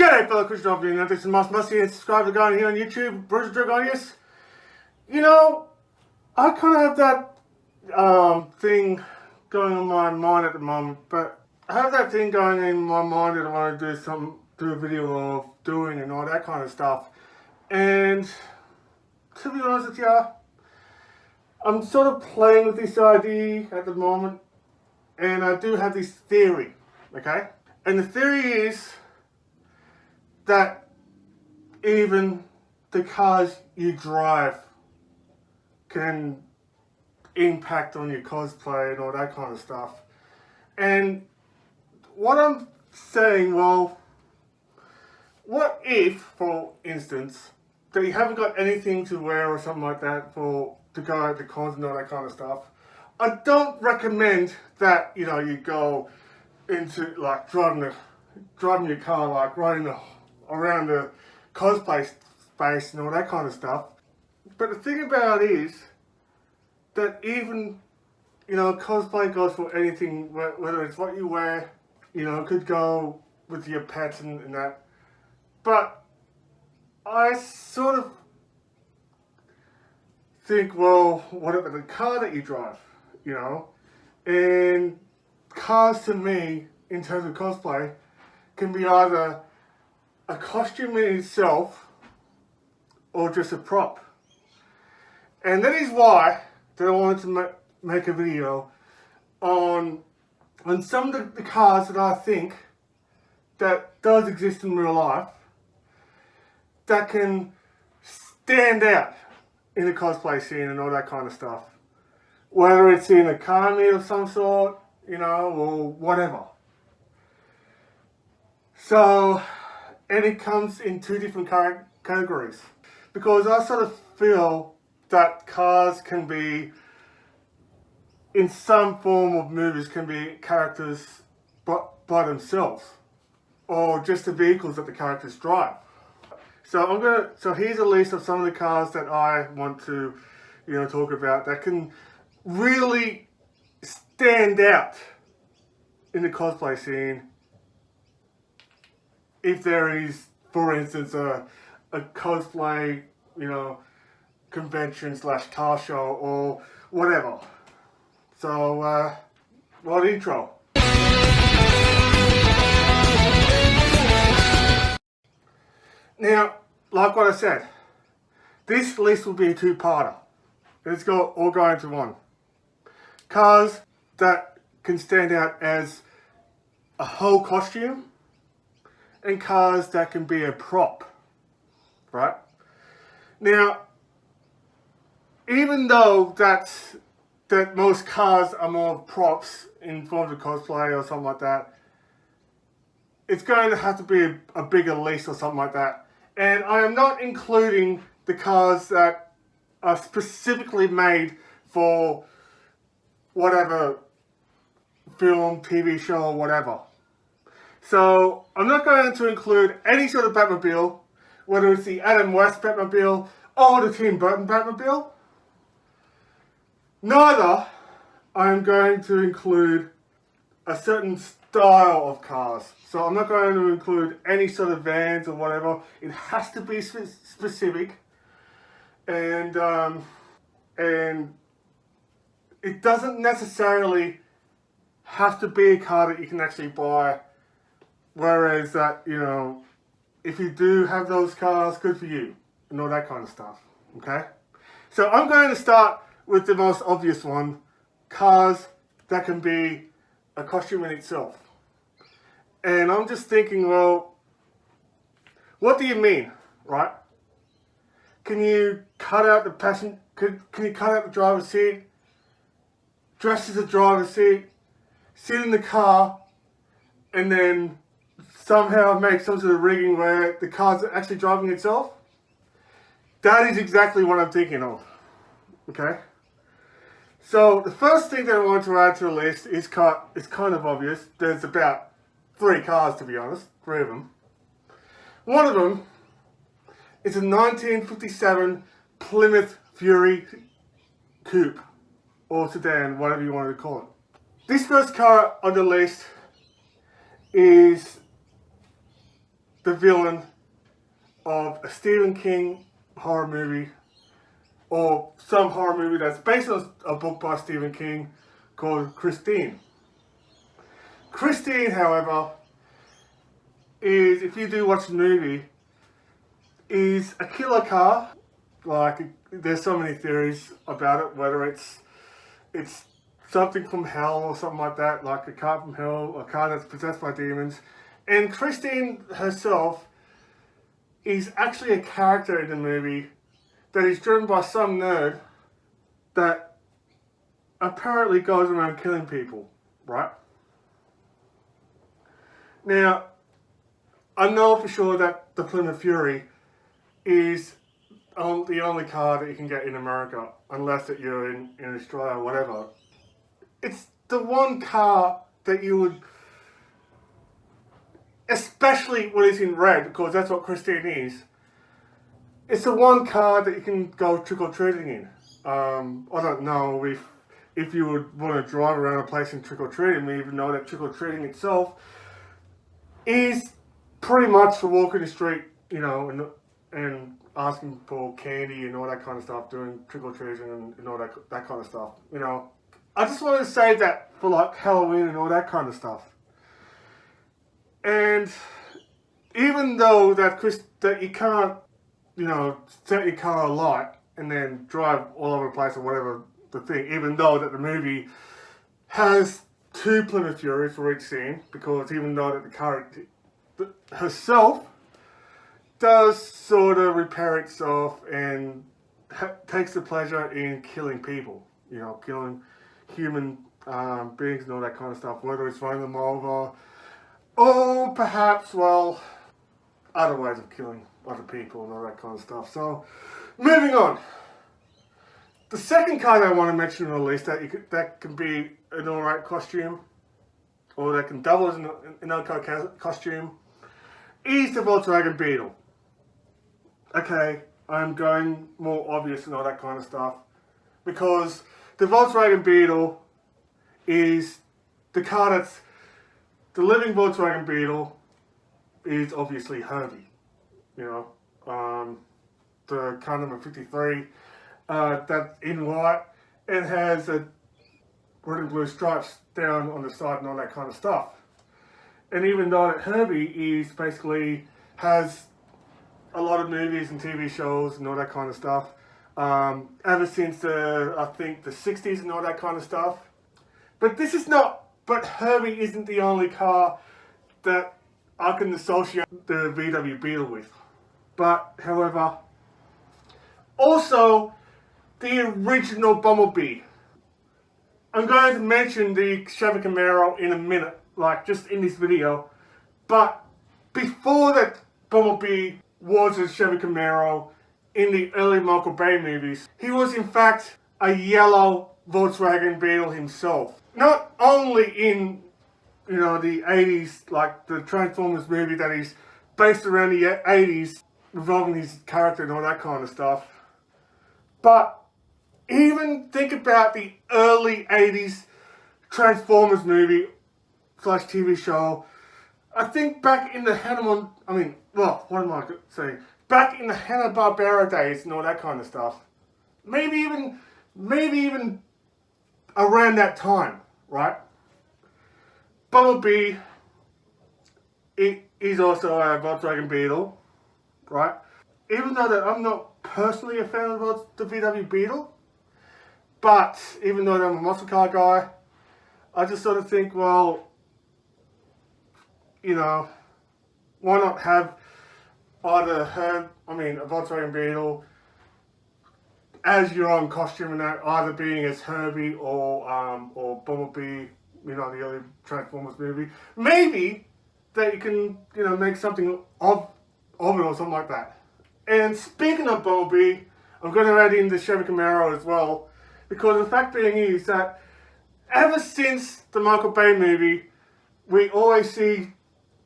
G'day fellow Christian Operating, this is must see and subscribe to the guy here on YouTube, Bruzo Dragonius. You know, I kind of have that thing going on my mind at the moment, but I have that thing going in my mind that I want to do a video of doing and all that kind of stuff. And to be honest with you, I'm sort of playing with this idea at the moment, and I do have this theory, okay? And the theory is that even the cars you drive can impact on your cosplay and all that kind of stuff. And what I'm saying, well, what if, for instance, that you haven't got anything to wear or something like that to go out to cons and all that kind of stuff? I don't recommend that, you know, you go into like driving your car, like riding around the cosplay space and all that kind of stuff. But the thing about it is that even, you know, cosplay goes for anything, whether it's what you wear, you know, it could go with your pets and that. But I sort of think, well, what about the car that you drive, you know? And cars to me, in terms of cosplay, can be either a costume in itself or just a prop. And that is why that I wanted to make a video on some of the cars that I think that does exist in real life that can stand out in the cosplay scene and all that kind of stuff. Whether it's in a car meet of some sort, you know, or whatever. So, and it comes in two different categories. Because I sort of feel that cars can be, in some form of movies, can be characters by themselves. Or just the vehicles that the characters drive. So here's a list of some of the cars that I want to, you know, talk about that can really stand out in the cosplay scene. If there is, for instance, a cosplay, you know, convention / car show or whatever. So, what intro? Now, like what I said, this list will be a two-parter. Let's all go into one. Cars that can stand out as a whole costume, and cars that can be a prop, right? Now, even though that most cars are more props in forms of cosplay or something like that, it's going to have to be a bigger list or something like that. And I am not including the cars that are specifically made for whatever film, TV show, or whatever. So, I'm not going to include any sort of Batmobile, whether it's the Adam West Batmobile or the Tim Burton Batmobile. Neither I'm going to include a certain style of cars. So, I'm not going to include any sort of vans or whatever. It has to be specific. And it doesn't necessarily have to be a car that you can actually buy. Whereas that, you know, if you do have those cars, good for you, and all that kind of stuff, okay? So I'm going to start with the most obvious one, cars that can be a costume in itself. And I'm just thinking, well, what do you mean, right? Can you cut out the can you cut out the driver's seat, dress as a driver's seat, sit in the car, and then somehow make some sort of rigging where the car's actually driving itself? That is exactly what I'm thinking of. Okay? So the first thing that I want to add to the list is kind of obvious. There's about 3 cars, to be honest. 3 of them. One of them is a 1957 Plymouth Fury coupe or sedan, whatever you want to call it. This first car on the list is the villain of a Stephen King horror movie, or some horror movie that's based on a book by Stephen King called Christine. Christine, however, is, if you do watch the movie, is a killer car. Like, there's so many theories about it, whether it's something from hell or something like that, like a car from hell, a car that's possessed by demons. And Christine herself is actually a character in the movie that is driven by some nerd that apparently goes around killing people, right? Now, I know for sure that the Plymouth Fury is the only car that you can get in America, unless that you're in Australia or whatever. It's the one car that you would, especially when it's in red, because that's what Christine is. It's the one car that you can go trick-or-treating in. I don't know if you would want to drive around a place and trick-or-treating, even though that trick-or-treating itself is pretty much for walking the street, you know, and asking for candy and all that kind of stuff, doing trick-or-treating and all that kind of stuff, you know. I just wanted to save that for like Halloween and all that kind of stuff. And even though that you can't, you know, set your car alight and then drive all over the place or whatever the thing, even though that the movie has 2 Plymouth Furies for each scene, because even though that the car herself does sort of repair itself and takes the pleasure in killing people, you know, killing human beings and all that kind of stuff, whether it's running them over or perhaps, well, other ways of killing other people and all that kind of stuff. So, moving on. The second card I want to mention on the list that can be an alright costume, or that can double as another costume, is the Volkswagen Beetle. Okay, I'm going more obvious and all that kind of stuff, because the Volkswagen Beetle is the car that's the living Volkswagen Beetle is obviously Herbie, you know, the car number 53, that's in white and has a red and blue stripes down on the side and all that kind of stuff. And even though that Herbie is basically has a lot of movies and TV shows and all that kind of stuff, ever since I think the 60s and all that kind of stuff. But Herbie isn't the only car that I can associate the VW Beetle with. But, however, also the original Bumblebee. I'm going to mention the Chevy Camaro in a minute, like just in this video. But before that Bumblebee was a Chevy Camaro in the early Michael Bay movies, he was in fact a yellow Volkswagen Beetle himself. Not only in, you know, the 80s, like the Transformers movie that is based around the 80s, revolving his character and all that kind of stuff, but even think about the early 80s Transformers movie / TV show. I think back in the back in the Hanna-Barbera days and all that kind of stuff. Maybe even around that time, right? Bumblebee is also a Volkswagen Beetle, right? Even though that I'm not personally a fan of the VW Beetle, but even though I'm a muscle car guy, I just sort of think, well, you know, why not have either a Volkswagen Beetle as your own costume, and that either being as Herbie or Bumblebee, you know, the early Transformers movie. Maybe that you can, you know, make something of it or something like that. And speaking of Bumblebee, I'm going to add in the Chevy Camaro as well, because the fact being is that ever since the Michael Bay movie, we always see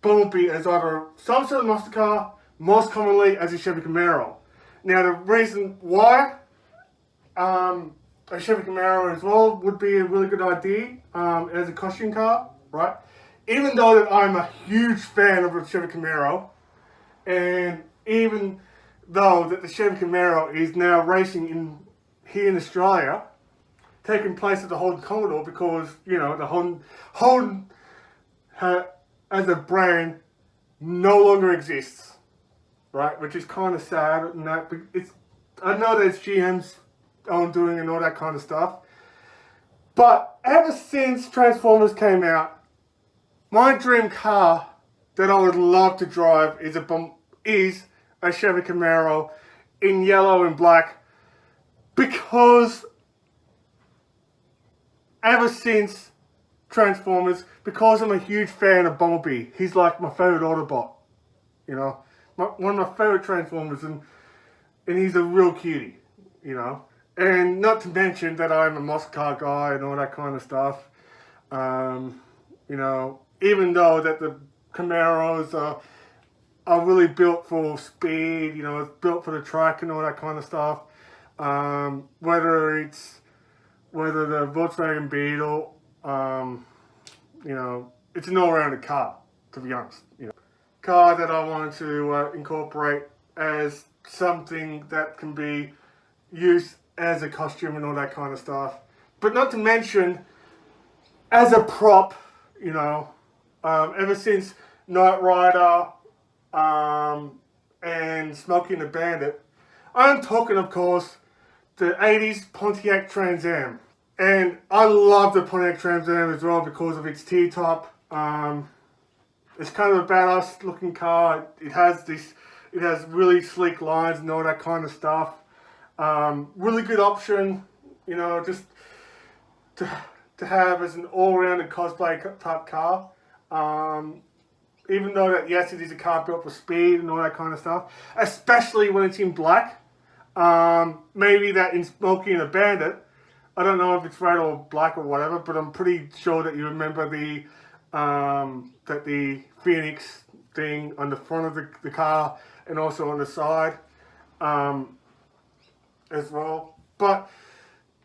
Bumblebee as either some sort of muscle car, most commonly as a Chevy Camaro. Now the reason why a Chevy Camaro as well would be a really good idea as a costume car, right? Even though that I'm a huge fan of a Chevy Camaro, And even though that the Chevy Camaro is now racing here in Australia, taking place at the Holden Commodore, because the Holden as a brand no longer exists, right? Which is kind of sad. And that I know that it's GM's own doing and all that kind of stuff, but ever since Transformers came out, my dream car that I would love to drive is a Chevy Camaro in yellow and black, because ever since Transformers, because I'm a huge fan of Bumblebee, he's like my favorite Autobot, one of my favorite Transformers, and he's a real cutie, and not to mention that I'm a muscle car guy and all that kind of stuff. Even though that the Camaros are really built for speed, it's built for the track and all that kind of stuff. Whether the Volkswagen Beetle, it's an all-rounded car, to be honest. Car that I wanted to incorporate as something that can be used as a costume and all that kind of stuff. But not to mention, as a prop, ever since Knight Rider and Smokey and the Bandit, I'm talking, of course, the 80s Pontiac Trans Am. And I love the Pontiac Trans Am as well because of its T-top. It's kind of a badass looking car. It has really sleek lines and all that kind of stuff. Really good option, just to have as an all-rounded cosplay type car. Even though that, yes, it is a car built for speed and all that kind of stuff, especially when it's in black. Maybe that in Smokey and the Bandit, I don't know if it's red or black or whatever, but I'm pretty sure that you remember that the Phoenix thing on the front of the car and also on the side as well. But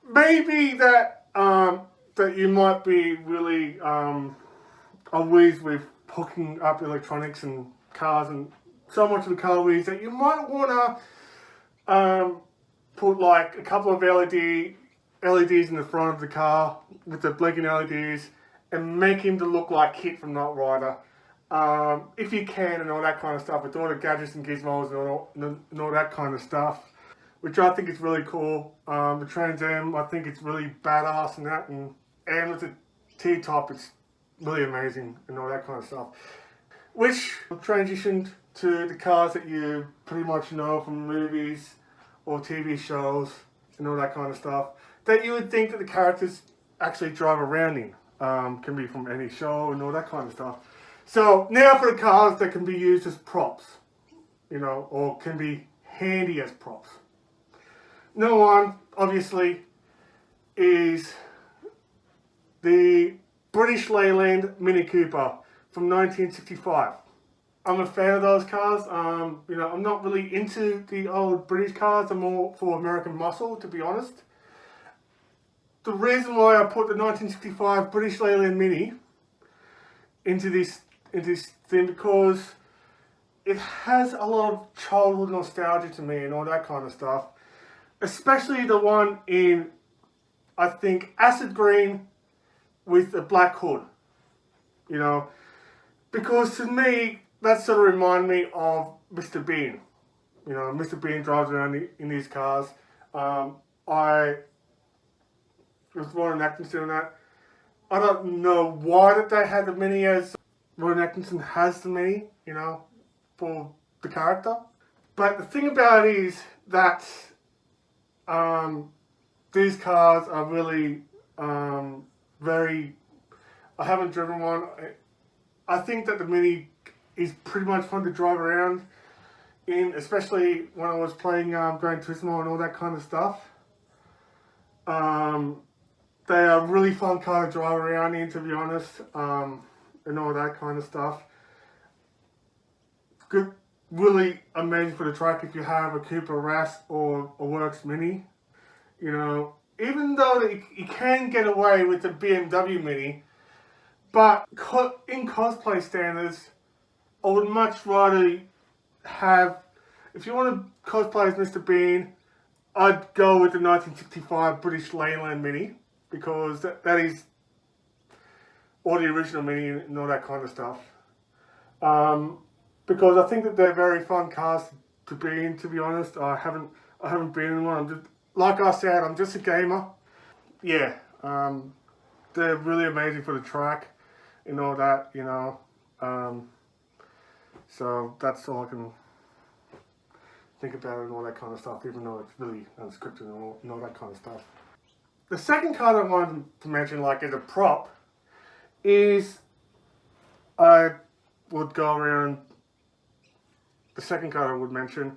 maybe that you might be really always with hooking up electronics and cars and so much of the car wheels that you might want to put like a couple of LEDs in the front of the car with the blinking LEDs and make him to look like Kit from Knight Rider. If you can, and all that kind of stuff, with all the gadgets and gizmos and all that kind of stuff, which I think is really cool. The Trans Am, I think it's really badass and that, and with the T-top, it's really amazing and all that kind of stuff. Which transitioned to the cars that you pretty much know from movies or TV shows and all that kind of stuff, that you would think that the characters actually drive around in. Can be from any show and all that kind of stuff. So now for the cars that can be used as props, or can be handy as props. Number one, obviously, is the British Leyland Mini Cooper from 1965. I'm a fan of those cars. I'm not really into the old British cars. I'm more for American muscle, to be honest. The reason why I put the 1965 British Leyland Mini into this thing, because it has a lot of childhood nostalgia to me and all that kind of stuff. Especially the one in, I think, acid green with a black hood. Because to me, that sort of reminds me of Mr. Bean. Mr. Bean drives around in these cars. It was Rowan Atkinson and that. I don't know why that they had the Mini as Rowan Atkinson has the Mini, for the character. But the thing about it is that these cars are really very... I haven't driven one. I think that the Mini is pretty much fun to drive around in, especially when I was playing Gran Turismo and all that kind of stuff. They are really fun car to drive around in, to be honest, and all that kind of stuff. Good, really amazing for the track if you have a Cooper RAS or a Works Mini. Even though you can get away with the BMW Mini, but in cosplay standards, I would much rather if you want to cosplay as Mr. Bean, I'd go with the 1965 British Leyland Mini, because that is all the original Mini and all that kind of stuff. Because I think that they're very fun cars to be in, to be honest. I haven't been in one. I'm just, like I said, I'm just a gamer. Yeah, they're really amazing for the track and all that, you know. So that's all I can think about it and all that kind of stuff, even though it's really unscripted and all that kind of stuff. The second card I wanted to mention, like as a prop, is I would go around. The second card I would mention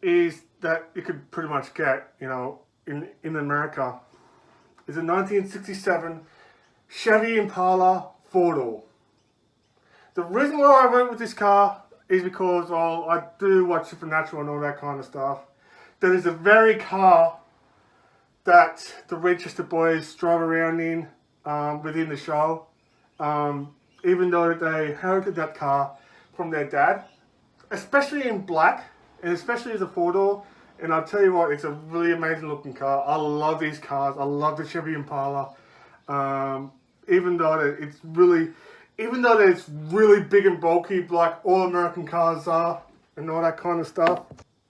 is that you could pretty much get, you know, in America, is a 1967 Chevy Impala 4-door. The reason why I went with this car is because I do watch Supernatural and all that kind of stuff. That is the very car that the Winchester boys drive around in within the show. Even though they inherited that car from their dad, especially in black, and especially as a 4-door. And I'll tell you what, it's a really amazing looking car. I love these cars. I love the Chevy Impala. Even though it's really big and bulky, like all American cars are, and all that kind of stuff.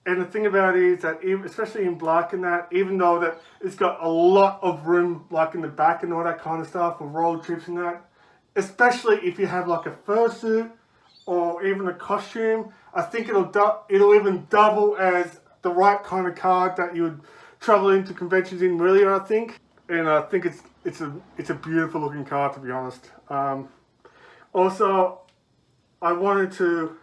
And the thing about it is that, especially in black and that, even though that it's got a lot of room, like in the back and all that kind of stuff for road trips and that, especially if you have like a fursuit or even a costume, I think it'll even double as the right kind of car that you would travel into conventions in, really, I think. And I think it's a beautiful looking car, to be honest. Also, I don't want to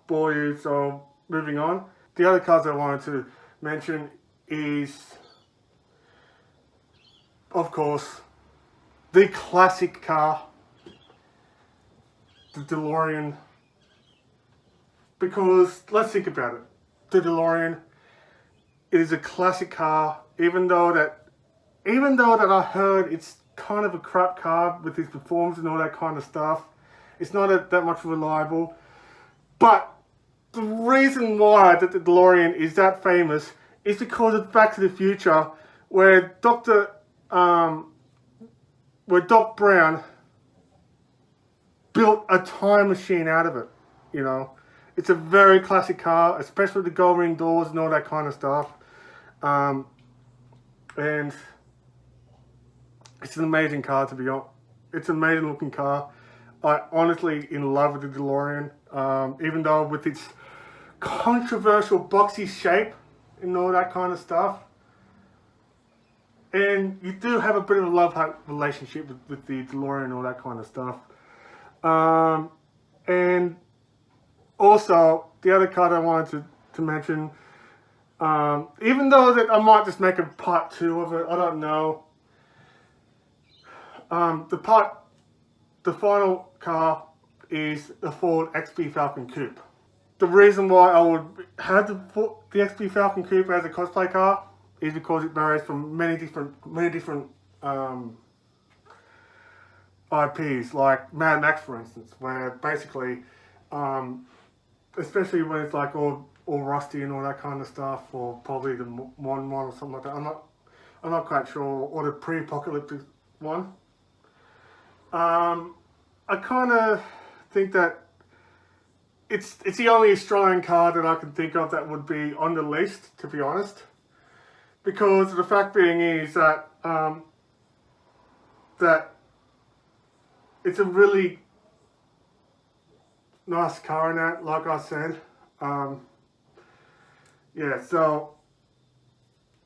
bore you, so moving on. The other cars I wanted to mention is, of course, the classic car, the DeLorean. Because let's think about it. The DeLorean, it is a classic car, even though that I heard it's kind of a crap car with its performance and all that kind of stuff. It's not that much reliable. But the reason why that the DeLorean is that famous is because of Back to the Future, where Doc Brown built a time machine out of it, you know. It's a very classic car, especially the gold ring doors and all that kind of stuff. And it's an amazing car, to be honest. It's an amazing looking car. I honestly in love with the DeLorean, even though with its controversial boxy shape and all that kind of stuff. And you do have a bit of a love-hate relationship with the DeLorean and all that kind of stuff. And also, the other card I wanted to mention, even though that I might just make a part 2 of it, I don't know. The final car is the Ford XP Falcon Coupe. The reason why I would have the XP Falcon Coupe as a cosplay car is because it varies from many different IPs, like Mad Max, for instance, where basically, especially when it's like all rusty and all that kind of stuff, or probably the modern one or something like that. I'm not quite sure, or the pre-apocalyptic one. I kind of think that it's the only Australian car that I can think of that would be on the list, to be honest. Because the fact being is that that it's a really nice car in that, like I said. Yeah, so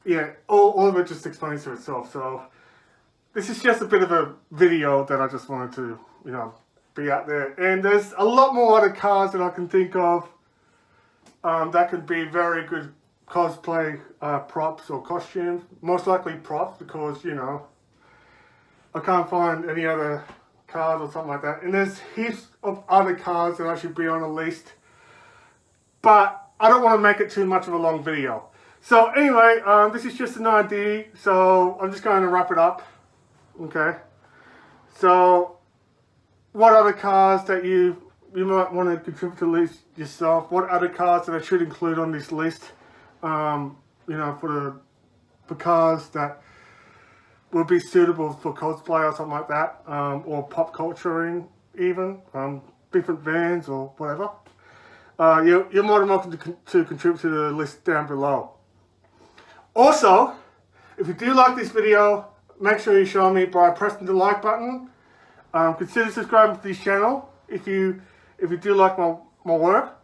yeah, all of it just explains to itself. So this is just a bit of a video that I just wanted to, you know, be out there. And there's a lot more other cars that I can think of that could be very good cosplay props or costumes. Most likely props, because, you know, I can't find any other cars or something like that. And there's heaps of other cars that I should be on a list. But I don't want to make it too much of a long video. So anyway, this is just an idea. So I'm just going to wrap it up. Okay. So what other cars that you you might want to contribute to the list yourself. What other cards that I should include on this list? You know, for cards that would be suitable for cosplay or something like that, or pop culturing even, different bands or whatever. You're more than welcome to contribute to the list down below. Also, if you do like this video, make sure you show me by pressing the like button. Consider subscribing to this channel if you do like my work.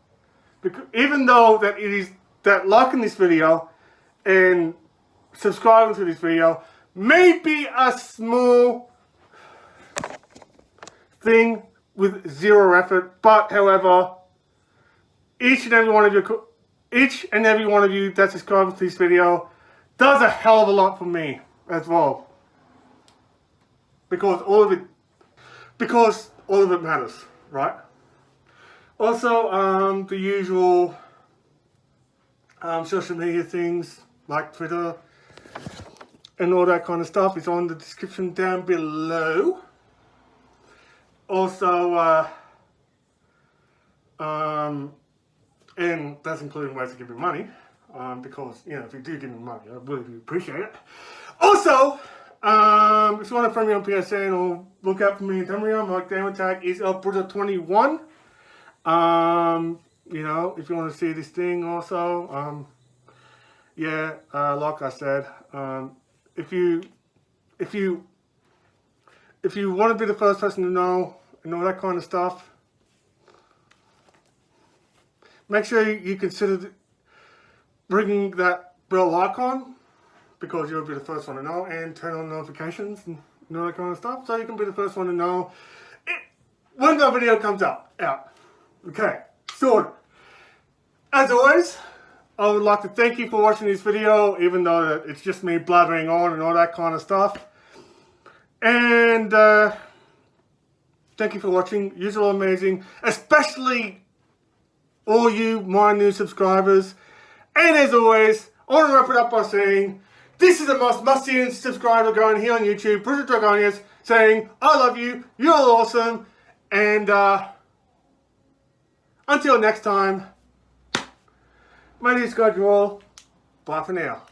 Because even though that liking this video and subscribing to this video may be a small thing with zero effort, but however, each and every one of you that subscribes to this video does a hell of a lot for me as well. Because all of it matters, right? Also, the usual social media things like Twitter and all that kind of stuff is on the description down below. Also, and that's including ways to give me money, because, you know, if you do give me money, I really do appreciate it. Also, if you want to friend me on PSN or look out for me in Tamrion, my gamer tag is Bruzo21. You know, if you want to see this thing also, yeah, like I said, if you want to be the first person to know and all that kind of stuff, make sure you consider bringing that bell icon, because you'll be the first one to know, and turn on notifications and all that kind of stuff, so you can be the first one to know when the video comes out. Okay, so as always, I would like to thank you for watching this video, even though it's just me blabbering on and all that kind of stuff. And thank you for watching. You're all amazing, especially all you, my new subscribers. And as always, I want to wrap it up by saying, this is the most must-see subscriber going here on YouTube, Bruzo Dragonius, saying, I love you, you're all awesome, and until next time, my dear God, you all, bye for now.